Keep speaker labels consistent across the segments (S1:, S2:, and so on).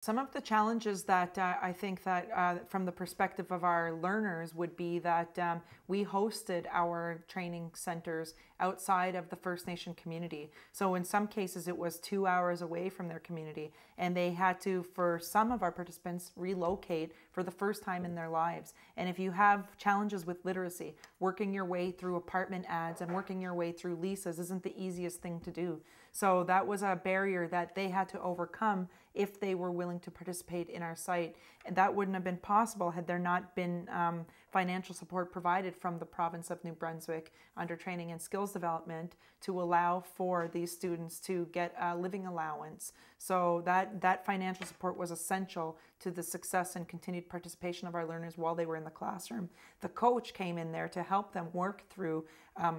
S1: Some of the challenges that I think that from the perspective of our learners would be that we hosted our training centers outside of the First Nation community. So in some cases it was 2 hours away from their community, and they had to, for some of our participants, relocate for the first time in their lives. And if you have challenges with literacy, working your way through apartment ads and working your way through leases isn't the easiest thing to do. So that was a barrier that they had to overcome if they were willing to participate in our site. And that wouldn't have been possible had there not been financial support provided from the province of New Brunswick under training and skills development to allow for these students to get a living allowance. So that financial support was essential to the success and continued participation of our learners while they were in the classroom. The coach came in there to help them work through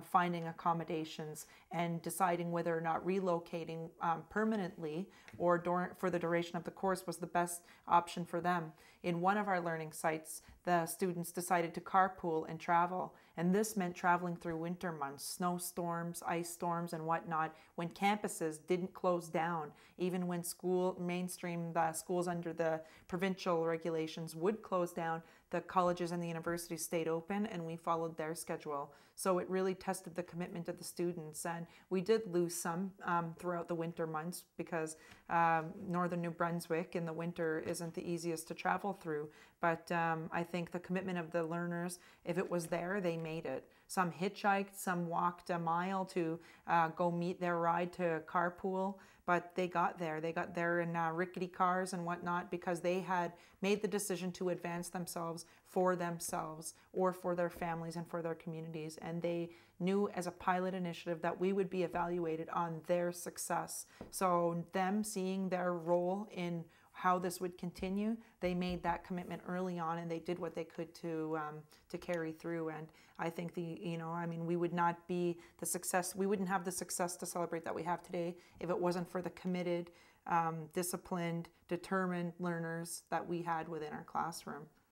S1: finding accommodations and deciding whether or not relocating permanently or for the duration of the course was the best option for them. In one of our learning sites, the students decided to carpool and travel, and this meant traveling through winter months, snowstorms, ice storms, and whatnot, when campuses didn't close down, even when mainstream schools under the provincial regulations would close down. The colleges and the universities stayed open, and we followed their schedule. So it really tested the commitment of the students, and we did lose some throughout the winter months because northern New Brunswick in the winter isn't the easiest to travel through. But I think the commitment of the learners, if it was there, they made it. Some hitchhiked, some walked a mile to go meet their ride to carpool, but they got there. They got there in rickety cars and whatnot because they had made the decision to advance themselves for themselves or for their families and for their communities. And they knew as a pilot initiative that we would be evaluated on their success. So them seeing their role in how this would continue, they made that commitment early on, and they did what they could to carry through. And I think we would not be the success, we wouldn't have the success to celebrate that we have today if it wasn't for the committed, disciplined, determined learners that we had within our classroom.